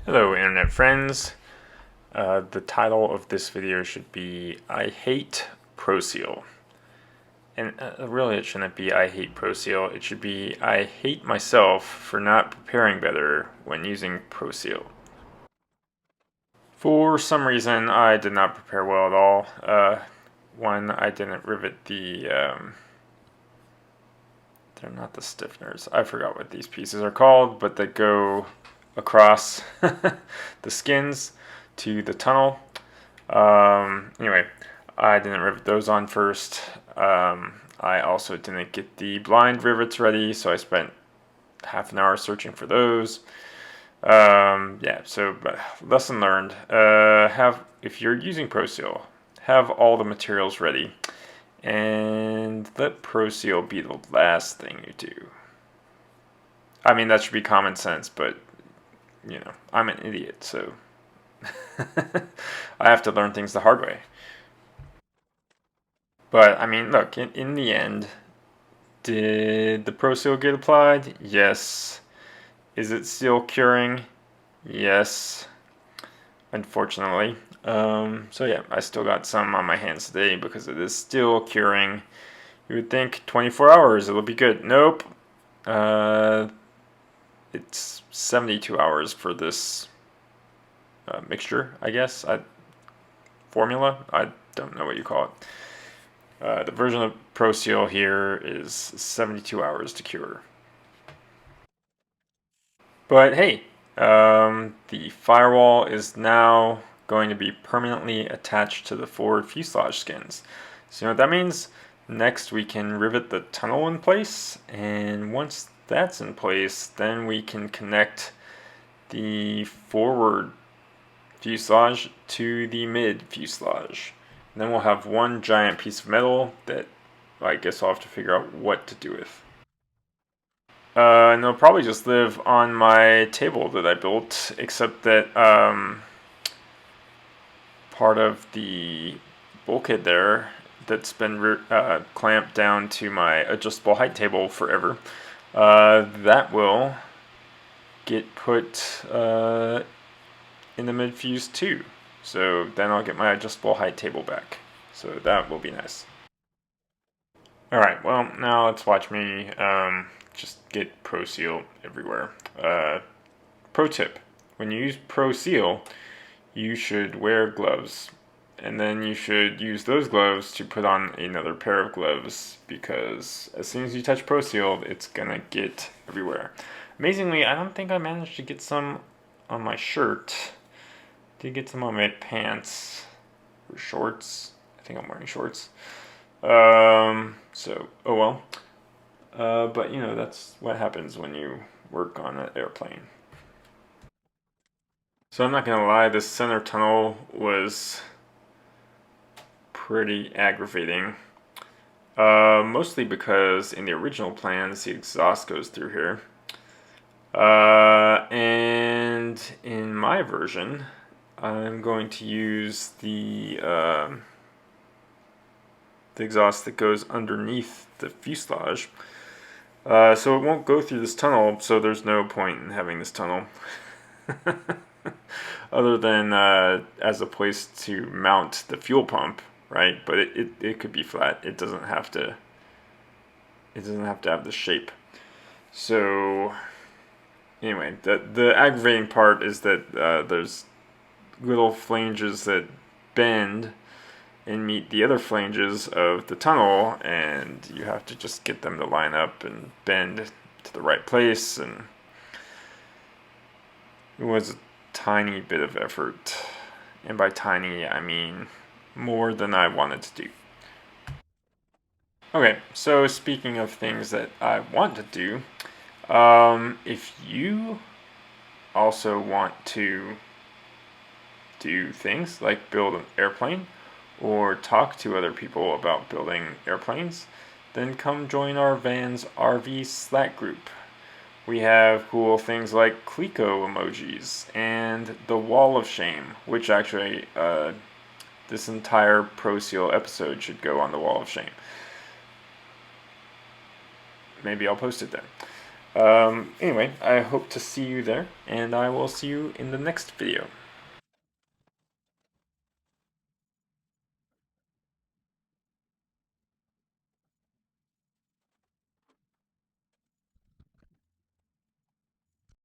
Hello internet friends. The title of this video should be I Hate ProSeal. And really it shouldn't be I Hate ProSeal, it should be I hate myself for not preparing better when using ProSeal. For some reason I did not prepare well at all. One, I didn't rivet they're not the stiffeners. I forgot what these pieces are called, but they go across the skins to the tunnel. Anyway, I didn't rivet those on first. I also didn't get the blind rivets ready, so I spent half an hour searching for those. Yeah, so lesson learned. If you're using ProSeal, have all the materials ready. And let ProSeal be the last thing you do. I mean, that should be common sense, but, you know, I'm an idiot, so I have to learn things the hard way. But, I mean, look, in the end, did the ProSeal get applied? Yes. Is it still curing? Yes. Unfortunately. So yeah, I still got some on my hands today because it is still curing. You would think 24 hours it'll be good. Nope. It's 72 hours for this mixture, I guess. Formula? I don't know what you call it. The version of ProSeal here is 72 hours to cure. But hey, the firewall is now going to be permanently attached to the forward fuselage skins. So you know what that means? Next we can rivet the tunnel in place, and once that's in place, then we can connect the forward fuselage to the mid fuselage. And then we'll have one giant piece of metal that I guess I'll have to figure out what to do with. And they'll probably just live on my table that I built, except that part of the bulkhead there that's been clamped down to my adjustable height table forever, that will get put in the mid fuse too. So then I'll get my adjustable height table back. So that will be nice. Alright, well, now let's watch me just get ProSeal everywhere. Pro tip, when you use ProSeal, you should wear gloves. And then you should use those gloves to put on another pair of gloves, because as soon as you touch ProSeal, it's gonna get everywhere. Amazingly, I don't think I managed to get some on my shirt. Did get some on my pants or shorts. I think I'm wearing shorts. So, oh well. But you know, that's what happens when you work on an airplane. So I'm not gonna lie, this center tunnel was pretty aggravating. Mostly because in the original plans, the exhaust goes through here. And in my version, I'm going to use the exhaust that goes underneath the fuselage. So it won't go through this tunnel, so there's no point in having this tunnel. Other than as a place to mount the fuel pump, right? But it could be flat. It doesn't have to have the shape. So anyway, the aggravating part is that there's little flanges that bend and meet the other flanges of the tunnel, and you have to just get them to line up and bend to the right place, and it was a tiny bit of effort, and by tiny I mean more than I wanted to do. Okay, so speaking of things that I want to do, if you also want to do things like build an airplane or talk to other people about building airplanes, then come join our Van's RV Slack group. We have cool things like Clico emojis and the Wall of Shame, which actually this entire ProSeal episode should go on the Wall of Shame. Maybe I'll post it there. Anyway, I hope to see you there, and I will see you in the next video.